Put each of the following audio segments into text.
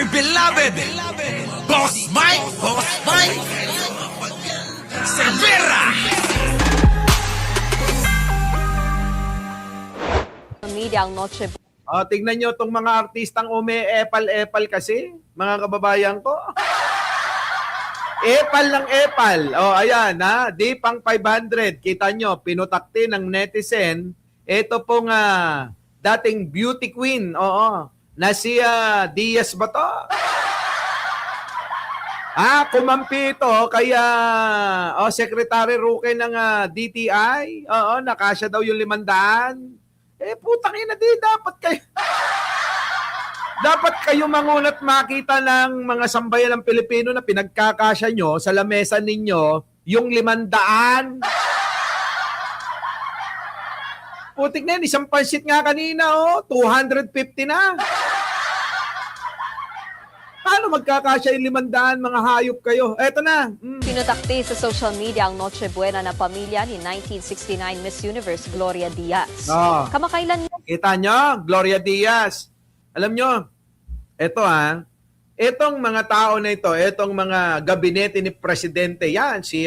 dear beloved, Boss Mike, Cervera. Media ang Noche Tignan nyo itong mga artistang epal-epal kasi, mga kababayan ko. Epal ng epal. Ayan, di pang 500. Kita nyo, pinutakti ng netizen. Ito pong dating beauty queen, na si Diaz ba to? Kumampi ito, kaya Secretary Roque ng DTI, nakasya daw yung 500. Putang ina di, dapat kayo mangunat makita ng mga sambayan ng Pilipino na pinagkakasya nyo sa lamesa ninyo yung 500. Putik na yan, isang pansit nga kanina, 250 na. Paano magkakasya yung 500, mga hayop kayo? Eto na. Pinutakti sa social media ang Noche Buena na pamilya ni 1969 Miss Universe Gloria Diaz. Kamakailan Kita nyo, Gloria Diaz. Alam nyo, etong mga tao na ito, etong mga gabinete ni Presidente, yan, si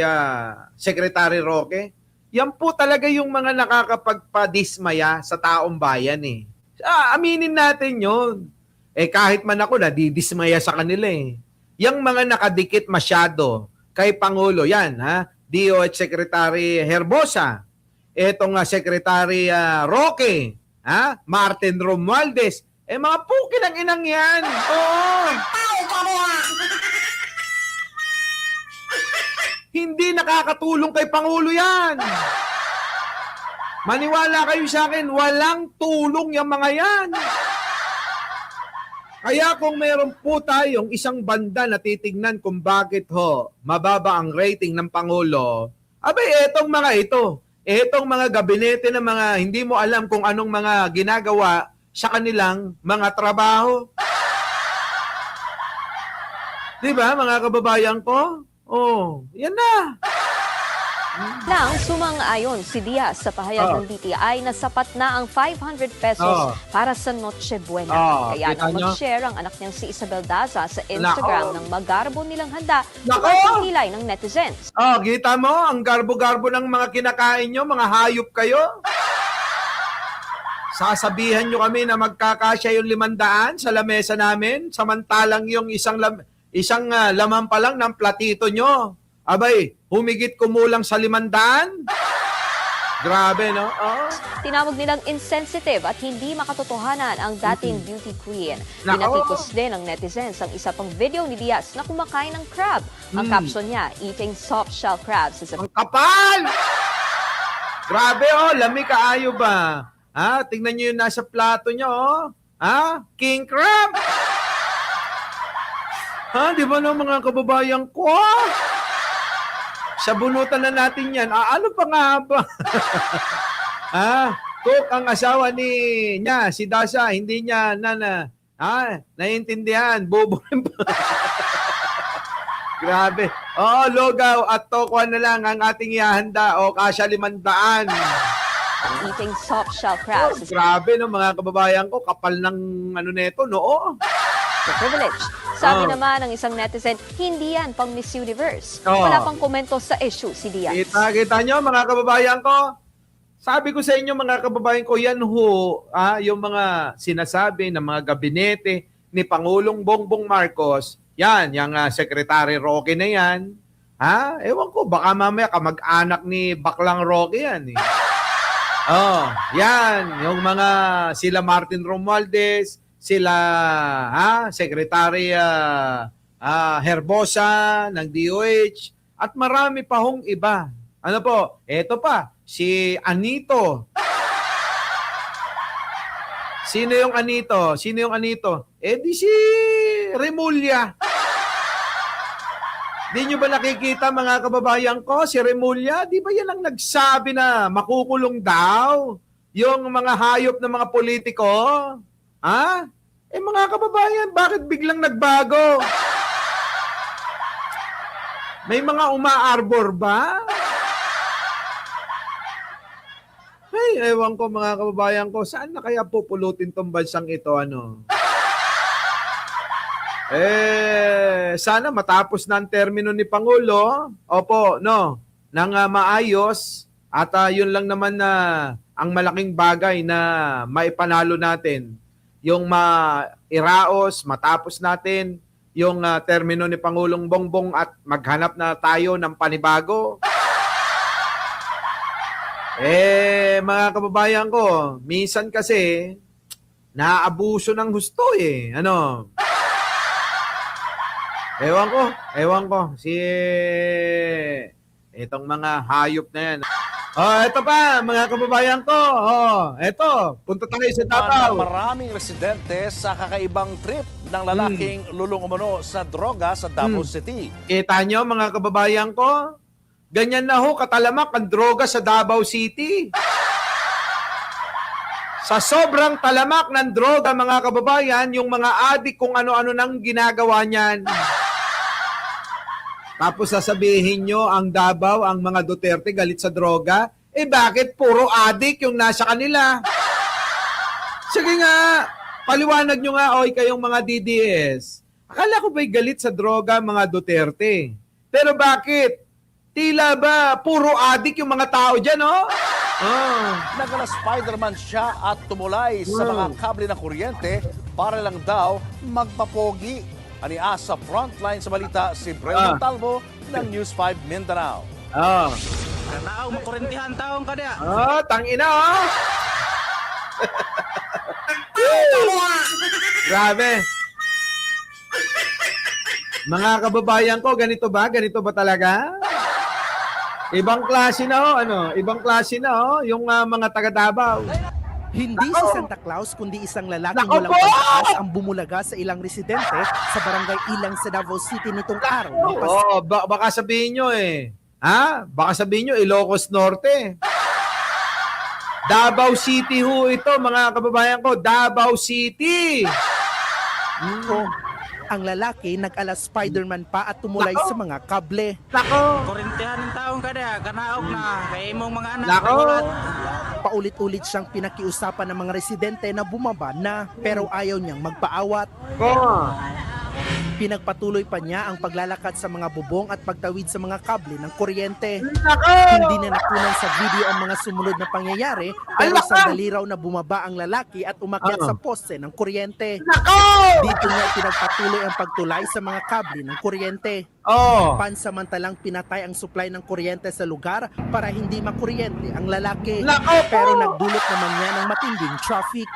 Secretary Roque, yan po talaga yung mga nakakapagpadismaya sa taong bayan eh. Aminin natin yun. Kahit man ako nadidismaya sa kanila eh. Yung mga nakadikit masyado kay Pangulo, yan, DOH Secretary Herbosa, etong Secretary Roque, Martin Romualdez, mga pukin ang inang yan. Hindi nakakatulong kay Pangulo yan. Maniwala kayo sa akin, walang tulong yung mga yan. Kaya kung meron po tayong isang banda na titignan kung bakit mababa ang rating ng Pangulo, etong mga ito, etong mga gabinete na mga hindi mo alam kung anong mga ginagawa sa kanilang mga trabaho. Diba, mga kababayan ko? Yan na. lang sumang-ayon si Diaz sa pahayag ng DTI na sapat na ang 500 pesos para sa Noche Buena. Kaya nang mag-share ang anak niyang si Isabel Daza sa Instagram ng magarbo nilang handa sa pagkilay ng netizens. Kita mo, ang garbo-garbo ng mga kinakain nyo, mga hayop kayo. Sasabihan nyo kami na magkakasya yung 500 sa lamesa namin, samantalang yung isang laman pa lang ng platito nyo. Humigit kumulang sa 500? Grabe, no? Tinawag nilang insensitive at hindi makatotohanan ang dating beauty queen. Pinatikos din ng netizens ang isa pang video ni Diaz na kumakain ng crab. Ang caption niya, eating soft shell crabs. Ang kapal! Grabe, lami kaayo ba? Tingnan nyo yung nasa plato nyo, king crab! Di ba no, mga kababayan ko? Sabunutan na natin yan. Ano pa nga ba? Cook ang asawa niya, si Daza, hindi niya naiintindihan. Bobo rin pa. Grabe. Logaw at tokuan na lang ang ating ihahanda. Kasya 500. Eating soft shell crabs. Grabe no, mga kababayan ko. Kapal ng neto, no? Privilege. Sabi naman ng isang netizen, hindi yan pang Miss Universe. Wala pang komento sa issue si Diaz. Kita nyo, mga kababayan ko? Sabi ko sa inyo, mga kababayan ko, yan yung mga sinasabi ng mga gabinete ni Pangulong Bongbong Marcos, yan, yung Secretary Roque na yan. Ewan ko, baka mamaya kamag-anak ni Baklang Roque yan. Yan, yung mga sila Martin Romualdez, sila Secretary Herbosa ng DOH at marami pa hong iba. Eto pa, si Anito. Sino yung Anito? Di si Remulla. Di nyo ba nakikita, mga kababayan ko, si Remulla? Di ba yan ang nagsabi na makukulong daw yung mga hayop ng mga politiko? Mga kababayan, bakit biglang nagbago? May mga umaarbor ba? Ewan ko, mga kababayan ko, saan na kaya pupulutin tong bansang ito, Sana matapos na ang termino ni Pangulo. Opo, no, nang maayos. At yun lang naman na ang malaking bagay na maipanalo natin. Yung mairaos, matapos natin yung termino ni Pangulong Bongbong at maghanap na tayo ng panibago. Mga kababayan ko, minsan kasi naaabuso ng husto eh. Ano? Ewan ko. Itong mga hayop na yan. Ito pa, mga kababayan ko. Ito, punta tayo sa Davao. Maraming residente sa kakaibang trip ng lalaking lulong umano sa droga sa Davao City. Kita nyo, mga kababayan ko? Ganyan na ho, katalamak ang droga sa Davao City. Sa sobrang talamak ng droga, mga kababayan, yung mga adik kung ano-ano nang ginagawa niyan. Tapos sasabihin nyo, ang Davao, ang mga Duterte galit sa droga. Bakit puro adik yung nasa kanila? Sige nga, paliwanag nyo nga, kayong mga DDS. Akala ko ba'y galit sa droga mga Duterte? Pero bakit? Tila ba puro adik yung mga tao dyan, Nagala Spider-Man siya at tumulay sa mga kable ng kuryente para lang daw magpapogi. Ania sa frontline sa balita si Breno Talbo ng News 5 Mindanao. Kanaaw mo kurentihan taong kada. Tangina Grabe. Mga kababayan ko, ganito ba? Ganito ba talaga? Ibang klase na Ibang klase na yung mga taga Davao. Hindi si Santa Claus kundi isang lalaking walang pagtaas ang bumulaga sa ilang residente sa barangay Ilang sa Davao City nitong araw. Baka sabihin nyo Baka sabihin nyo Ilocos Norte. Davao City ho ito, mga kababayan ko. Davao City. Ang lalaki nag-ala Spider-Man pa at tumulay sa mga kable. Kurentihan ng taong kada. Kanaog na. Kaya imong mga anak. Paulit-ulit siyang pinakiusapan ng mga residente na bumaba na pero ayaw niyang magpaawat. Pinagpatuloy pa niya ang paglalakad sa mga bubong at pagtawid sa mga kable ng kuryente. Hindi na nakunan sa video ang mga sumunod na pangyayari pero sandali raw na bumaba ang lalaki at umakyat sa poste ng kuryente. Dito niya pinagpatuloy ang pagtulay sa mga kable ng kuryente. Pansamantalang pinatay ang supply ng kuryente sa lugar para hindi makuryente ang lalaki. Pero nagdulot naman niya ng matinding traffic.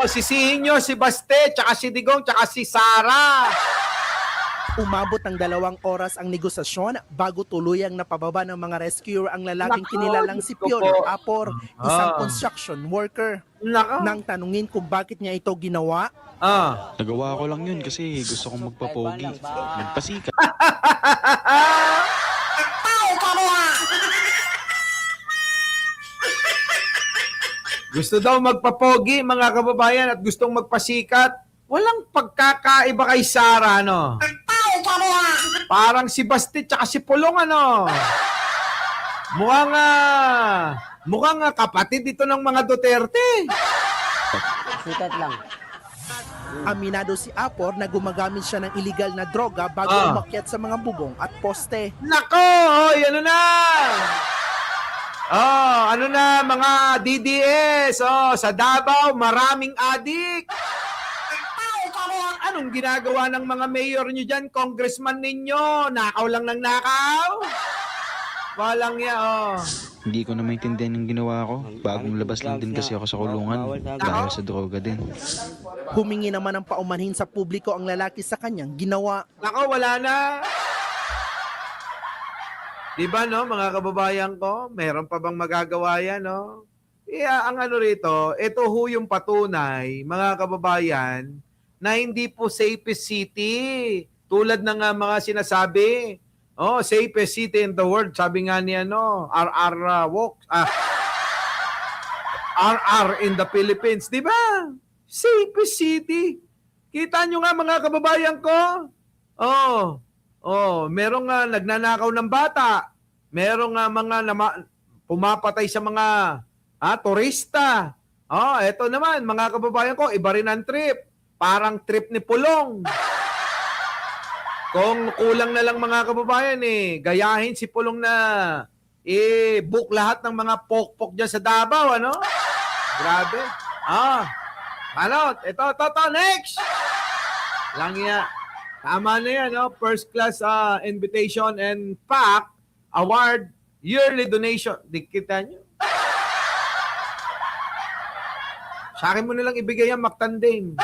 Sisihin nyo si Baste, tsaka si Digong, tsaka si Sara. Umabot ng 2 oras ang negosasyon bago tuluyang napababa ng mga rescuer ang lalaking kinilalang si Piolo Apor, isang construction worker. Nang tanungin kung bakit niya ito ginawa, Nagawa ko lang yun kasi gusto kong magpapogi. Nagpasikat. Gusto daw magpapogi, mga kababayan, at gustong magpasikat. Walang pagkakaiba kay Sara, Parang si Basti tsaka si Pulong, Mukhang kapatid ito ng mga Duterte. Sikat lang. aminado si Apor na gumagamit siya ng illegal na droga bago umakyat sa mga bubong at poste. Nako, ano na? Ano na mga DDS? Sa Davao, maraming adik. Anong ginagawa ng mga mayor nyo dyan, congressman ninyo? Nakaw lang ng nakaw? Walang Hindi ko na maintindihan yung ginawa ko. Bagong labas lang din kasi ako sa kulungan. Dahil sa droga din. Humingi naman ng paumanhin sa publiko ang lalaki sa kanyang ginawa. Nako, wala na. Diba, mga kababayan ko? Meron pa bang magagawa yan, ang rito, ito ho yung patunay, mga kababayan, na hindi po safest city. Tulad ng mga sinasabi, safest city in the world. Sabi nga niya, RR in the Philippines. Di ba? Safest city. Kita nyo nga, mga kababayan ko? Merong nagnanakaw ng bata. Merong mga pumapatay sa mga turista. Eto naman, mga kababayan ko, iba rin ang trip. Parang trip ni Pulong. Kung kulang na lang mga kababayan gayahin si Pulong na book lahat ng mga pokpok dyan sa Davao, ano? Grabe. Ano? Ito, next! Lang yan. Tama na yan, no? First class invitation and pack award yearly donation. Di kita nyo. Sa akin mo nilang ibigay yan, Mactanding.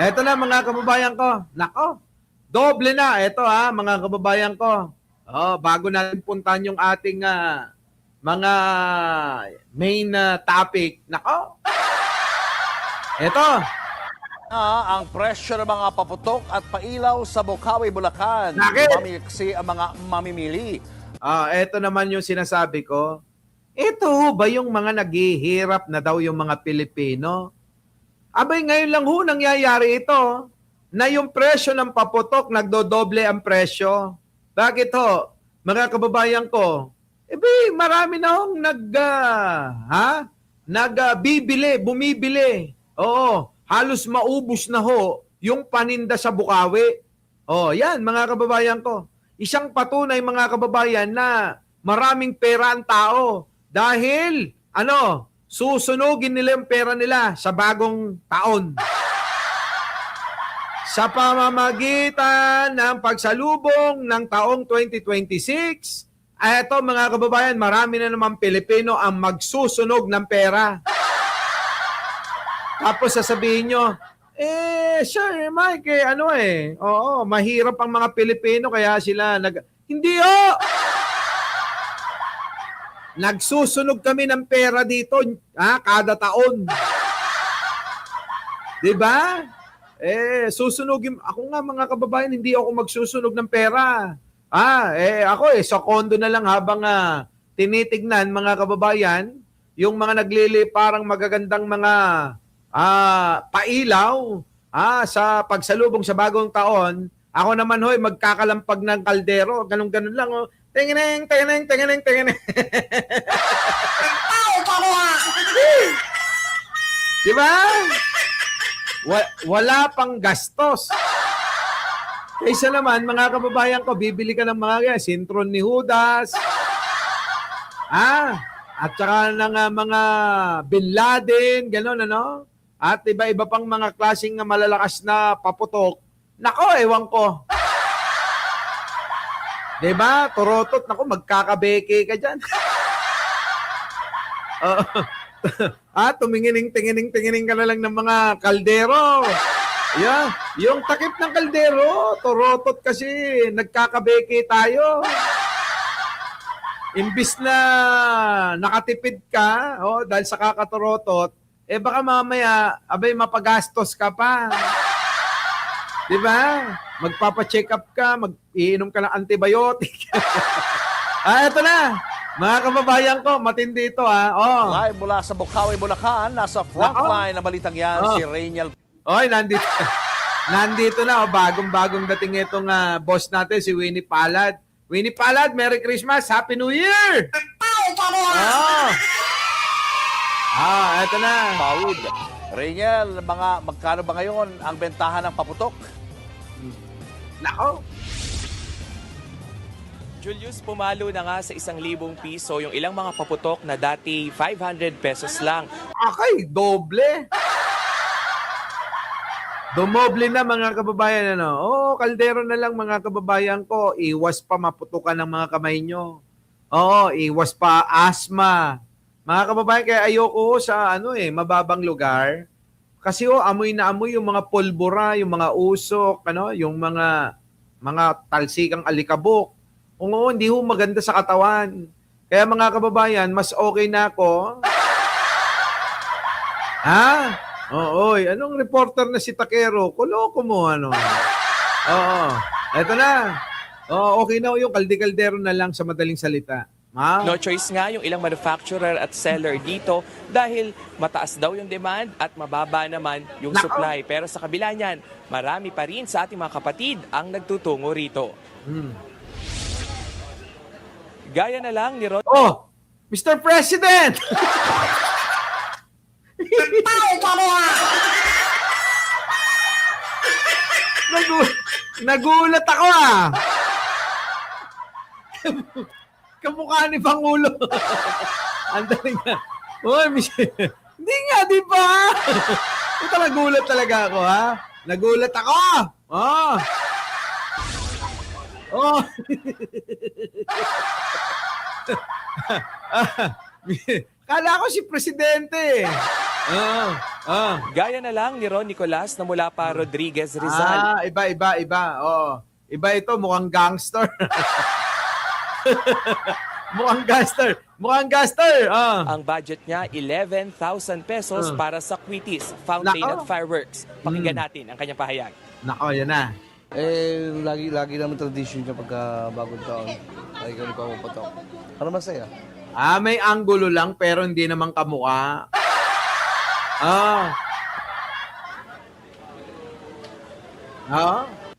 Eto na mga kababayan ko. Nako, doble na. Eto mga kababayan ko. Bago natin puntahan yung ating mga main topic. Nako. Eto. Ang presyo ng mga paputok at pailaw sa Bocaue, Bulacan. Bakit? Mamiksi ang mga mamimili. Eto naman yung sinasabi ko. Ito ba yung mga naghihirap na daw yung mga Pilipino? Abay, ngayon lang nangyayari ito na yung presyo ng paputok nagdodoble ang presyo. Bakit ho? Mga kababayan ko, marami na hong bumibili. Oo, halos maubos na ho yung paninda sa Bocaue. Yan mga kababayan ko. Isang patunay mga kababayan na maraming pera ang tao dahil susunugin nila yung pera nila sa bagong taon. Sa pamamagitan ng pagsalubong ng taong 2026, eto mga kababayan, marami na naman Pilipino ang magsusunog ng pera. Tapos sasabihin nyo, Sir Mike, oo, mahirap ang mga Pilipino kaya sila Hindi nagsusunog kami ng pera dito, kada taon. 'Di ba? Susunugin ako nga mga kababayan, hindi ako magsusunog ng pera. Ako sa condo na lang habang tinitignan mga kababayan, yung mga parang magagandang mga pailaw sa pagsalubong sa bagong taon. Ako naman magkakalampag ng kaldero, ganun-ganun lang Tingineng. Di ba? Wala pang gastos. Kaysa naman, mga kababayan ko, bibili ka ng mga sintron ni Judas. At saka ng mga Bin Laden, gano'n, At iba-iba pang mga klaseng malalakas na paputok. Nako, ewan ko. Diba? Torotot. Naku, magkakabeke ka dyan. Tingin ka na lang ng mga kaldero. Yeah. Yung takip ng kaldero, torotot kasi nagkakabeke tayo. Imbis na nakatipid ka, dahil sa kakatorotot, baka mamaya, mapagastos ka pa. Diba? Magpapa-check up ka, mag-iinom ka ng antibiotic. Ito na. Mga kababayan ko, matindi ito Live mula sa Bocaue, Bulacan, nasa frontline na balitang yan, si Rainiel. Nandito na, bagong-bagong dating itong boss natin, si Winnie Palad. Winnie Palad, Merry Christmas, Happy New Year! Ito na. Paud. Rainiel, magkano ba ngayon ang bentahan ng paputok? Nako. Julius, pumalo na nga sa 1,000 piso yung ilang mga paputok na dati 500 pesos lang. Okay, doble. Dumoble na mga kababayan. Kaldero na lang mga kababayan ko. Iwas pa maputukan ng mga kamay nyo. Iwas pa asma. Mga kababayan, kaya ayoko sa mababang lugar. Kasi amoy na amoy yung mga pulbura, yung mga usok, yung mga talsikang alikabok. Hindi maganda sa katawan. Kaya mga kababayan, mas okay na ako. Anong reporter na si Takero? Kuloko mo, Eto na. Okay na yung kaldi-kaldero na lang sa madaling salita. No choice nga yung ilang manufacturer at seller dito dahil mataas daw yung demand at mababa naman yung supply. Pero sa kabila niyan, marami pa rin sa ating mga kapatid ang nagtutungo rito. Gaya na lang ni Rod. Mr. President! Nagulat ako ah. Kamukha ni Pangulo. Ang daling nga. Uy, Michelle. Hindi nga, di ba? Ito, nagulat talaga ako, ha? Nagulat ako! Oh! Oh! Kala ko si Presidente. Gaya na lang ni Ron Nicolas na mula pa Rodriguez Rizal. Iba. Oh. Iba ito, mukhang gangster. Mukhang gangster. Ang budget niya, 11,000 pesos para sa Quitis, Fountain Nako. at Fireworks. Pakinggan natin ang kanyang pahayag. Nako, yan na. Lagi naman tradition niya pagka bagong taon. Ay, ganun pa puputok. Para masaya. May anggulo lang pero hindi naman kamukha.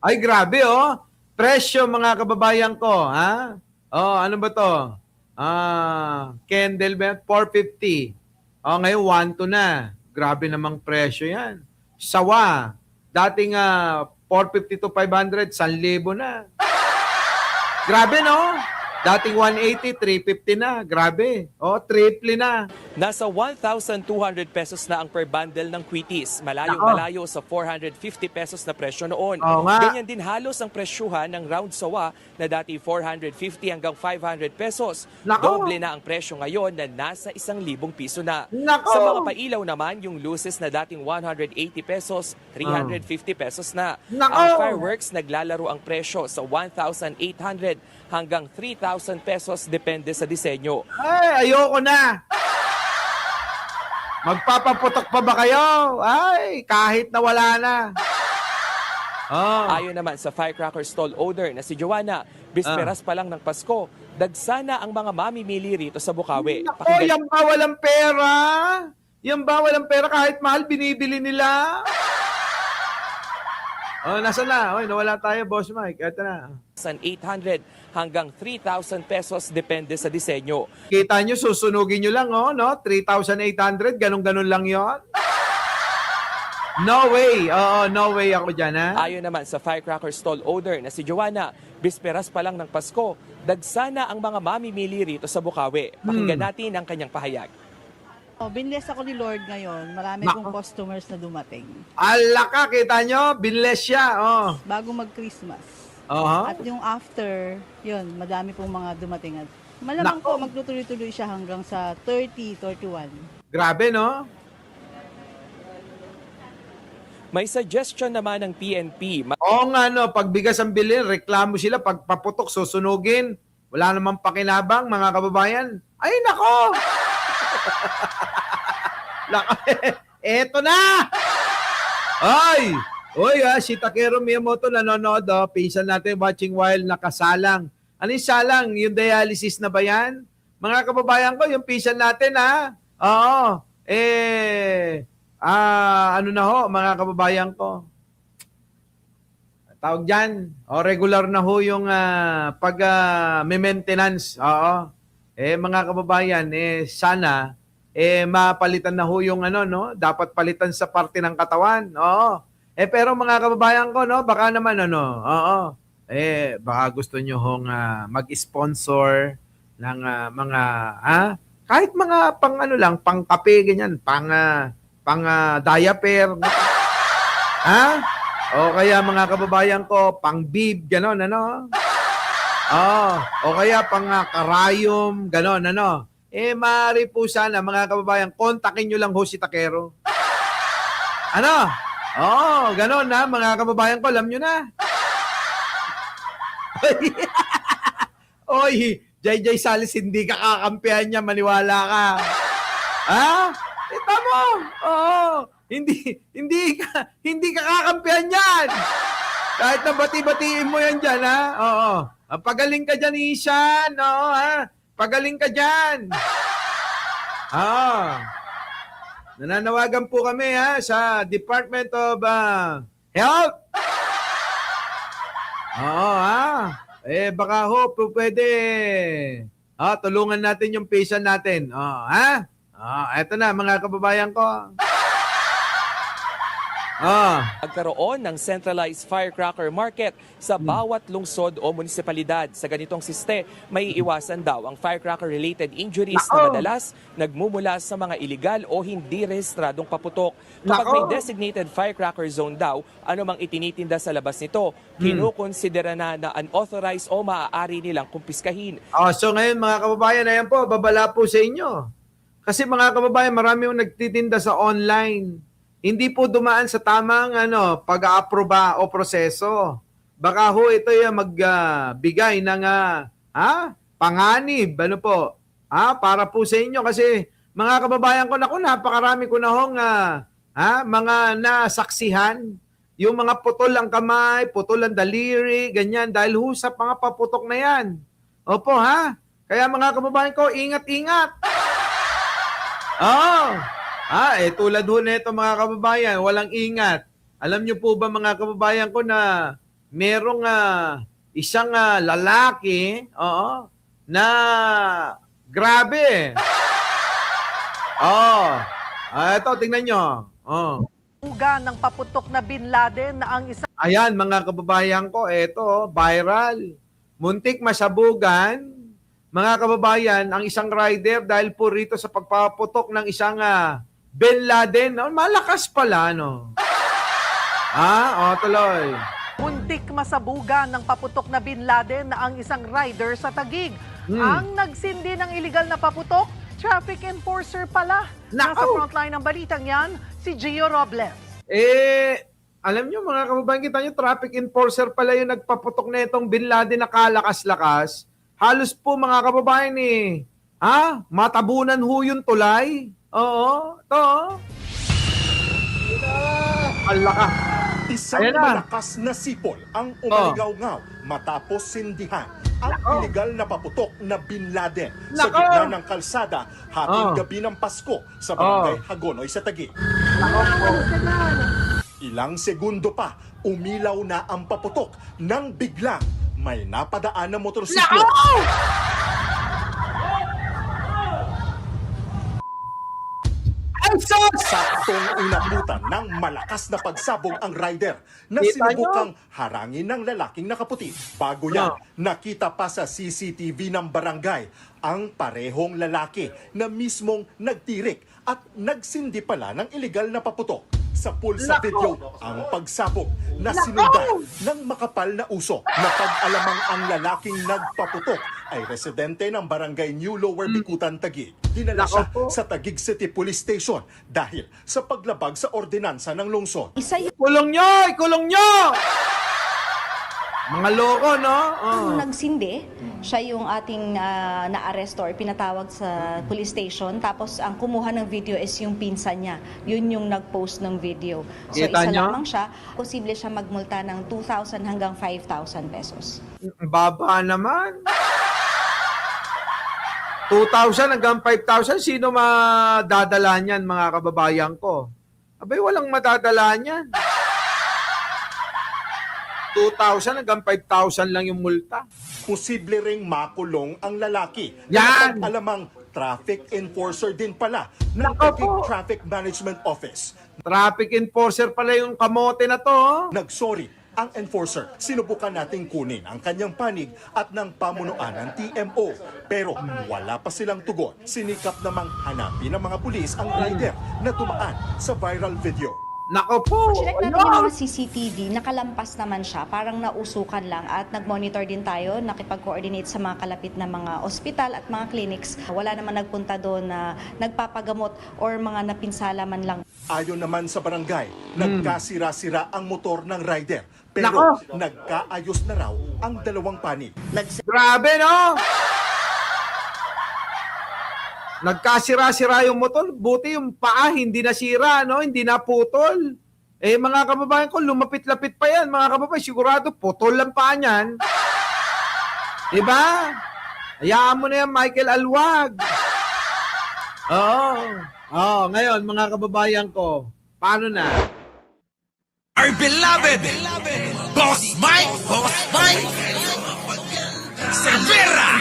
Ay, grabe oh. Presyo mga kababayan ko, ha? Oh, ano ba to? Candle ba? 450. Oh, ngayon 1 to na. Grabe namang presyo yan. Sawa, dating 450 to 500, 1,000 na. Grabe, no? Dating 180, 350 na. Grabe. Oh, triple na. Nasa 1,200 pesos na ang per bundle ng Quitis. Malayo sa 450 pesos na presyo noon. Oo nga. Ganyan din halos ang presyuhan ng round sawa na dati 450 hanggang 500 pesos. Nako. Doble na ang presyo ngayon na nasa 1,000 piso na. Nako. Sa mga pailaw naman, yung luces na dating 180 pesos, 350 pesos na. Nako. Ang fireworks naglalaro ang presyo sa 1,800 hanggang 3,000 pesos depende sa disenyo. Ay, ayoko na. Magpapaputok pa ba kayo? Ay, kahit na wala na. Ayon naman sa firecracker stall owner na si Joanna, bisperas pa lang ng Pasko, dagsana ang mga mamimili rito sa Bukawi. Nako, yan ba walang pera? Yan ba walang pera kahit mahal binibili nila? Nasa na? Oy, nawala tayo, Boss Mike. Ito na. 800 hanggang 3,000 pesos depende sa disenyo. Kita nyo, susunugin nyo lang, no? 3,800, ganun-ganun lang yon. No way. No way ako dyan, ha? Ayon naman sa firecracker stall owner na si Joanna, bisperas pa lang ng Pasko, dagsana ang mga mamimili rito sa Bukawi. Pakinggan natin ang kanyang pahayag. Binless ako ni Lord ngayon. Marami Nako. kong customers na dumating. Alaka, kita nyo? Binless siya, Bago mag-Christmas. At yung after, yun, madami pong mga dumating. At malamang Nako. po, magtutuloy-tuloy siya hanggang sa 30, 31. Grabe, no? May suggestion naman ng PNP. Oo nga, no? Pag bigas ang bilhin, reklamo sila. Pag paputok, susunugin. Wala namang pakinabang, mga kababayan. Ay, nako! Eto na! Ay! Oy, si Takeru Miyamoto nanonood, pinsan natin watching while nakasalang. Ano yung salang? Yung dialysis na ba yan? Mga kababayan ko, yung pinsan natin, ha? Oo. Ano na ho, mga kababayan ko? Tawag dyan, regular na ho yung pag-maintenance. Oo. Mga kababayan, sana mapalitan na ho yung dapat palitan sa parte ng katawan. Oo. Pero mga kababayan ko, baka naman baka gusto nyo hong mag-sponsor ng mga kahit mga pang kape ganyan, pang diaper. O kaya mga kababayan ko, pang bib ganon o kaya pang karayom ganon maaari po sana mga kababayan, kontakin nyo lang ho si Takeru. Ganon mga kababayan ko, alam nyo na. Oy, JJ Salis, hindi ka kakampihan niya, maniwala ka. Tama. Hindi ka kakampihan niyan. Kahit na bati-batiin mo yan dyan, Pagaling ka dyan, Ishan, Pagaling ka dyan. Nananawagan po kami sa Department of Health. Baka ho pwede tulungan natin yung patient natin. Eto na mga kababayan ko. Magkaroon ng centralized firecracker market sa bawat lungsod o munisipalidad. Sa ganitong siste, may iwasan daw ang firecracker-related injuries na madalas nagmumula sa mga iligal o hindi rehistradong paputok. Kapag may designated firecracker zone daw, anumang itinitinda sa labas nito, kinukonsidera na unauthorized o maaari nilang kumpiskahin. So ngayon mga kababayan, ayan po, babala po sa inyo. Kasi mga kababayan, marami yung nagtitinda sa online. Hindi po dumaan sa tamang pag-aaproba o proseso. Baka ho ito yung magbigay ng panganib, para po sa inyo. Kasi mga kababayan ko, napakarami ko na hong mga nasaksihan. Yung mga putol ang kamay, putol ang daliri, ganyan, dahil ho sa mga paputok na yan. Opo, Kaya mga kababayan ko, ingat-ingat. Tulad ho na ito mga kababayan, walang ingat. Alam niyo po ba mga kababayan ko na merong isang lalaki, na grabe. Ito, tingnan nyo. Uga ng paputok na Bin Laden na ang isa Ayan mga kababayan ko, ito, viral. Muntik masabugan, mga kababayan, ang isang rider dahil po rito sa pagpaputok ng isang Bin Laden. Malakas pala, no? Tuloy. muntik masabugan ng paputok na Bin Laden na ang isang rider sa Taguig. Ang nagsindi ng illegal na paputok, traffic enforcer pala. Nasa frontline ng balitang yan, si Gio Robles. Alam nyo mga kababayan, kita nyo, traffic enforcer pala yung nagpaputok na itong Bin Laden na kalakas-lakas. Halos po mga kababayan matabunan ho yung tulay. Oo, ito. Alaka. Isang malakas na sipol ang umaligaw-ngaw matapos sindihan ang iligal na paputok na Bin Laden sa gitna ng kalsada hating gabi ng Pasko sa barangay Hagonoy sa Taguig. Ilang segundo pa, umilaw na ang paputok nang biglang may napadaan na motorsiklo. Saktong inabutan ng malakas na pagsabog ang rider na sinubukang harangin ng lalaking nakaputi. Bago yan, nakita pa sa CCTV ng barangay ang parehong lalaki na mismong nagtirik at nagsindi pala ng iligal na paputok. Sa pulsa video, ang pagsabog na sinundan ng makapal na usok na pag-alamang ang lalaking nagpaputok ay residente ng barangay New Lower Bikutan, Taguig. Dinala siya sa Taguig City Police Station dahil sa paglabag sa ordinansa ng lungsod. Ikulong nyo! Ikulong nyo! Mga loko, no? Nagsindi, siya yung ating na-arresto or pinatawag sa police station. Tapos ang kumuha ng video is yung pinsan niya. Yun yung nag-post ng video. So isa lamang siya, posible siya magmulta ng 2,000 hanggang 5,000 pesos. Baba naman. 2,000 hanggang 5,000, sino madadala niyan mga kababayan ko? Abay, walang madadala niyan. 2,000 hanggang 5,000 lang yung multa. Posible ring makulong ang lalaki. Yan! Alamang traffic enforcer din pala ng Taguig Traffic Management Office. Traffic enforcer pala yung kamote na to. Nagsorry ang enforcer. Sinubukan nating kunin ang kanyang panig at ng pamunuan ng TMO. Pero wala pa silang tugon. Sinikap namang hanapin ng mga pulis ang rider na tumaan sa viral video. Nako po! Check natin yung mga CCTV, nakalampas naman siya, parang nausukan lang at nag-monitor din tayo, nakipag-coordinate sa mga kalapit na mga ospital at mga clinics. Wala naman nagpunta doon na nagpapagamot or mga napinsala man lang. Ayon naman sa barangay, nagkasira-sira ang motor ng rider. Pero nagkaayos na raw ang dalawang panig. Grabe, no? Nagkasira-sira yung motor, buti yung paa hindi nasira, no? Hindi naputol. Mga kababayan ko, lumapit-lapit pa yan. Mga kababayan, sigurado putol lang paa niyan. Diba? Hayaan mo na yan, Michael Alwag. Ngayon, mga kababayan ko, paano na? Our beloved Boss Mike Cervera.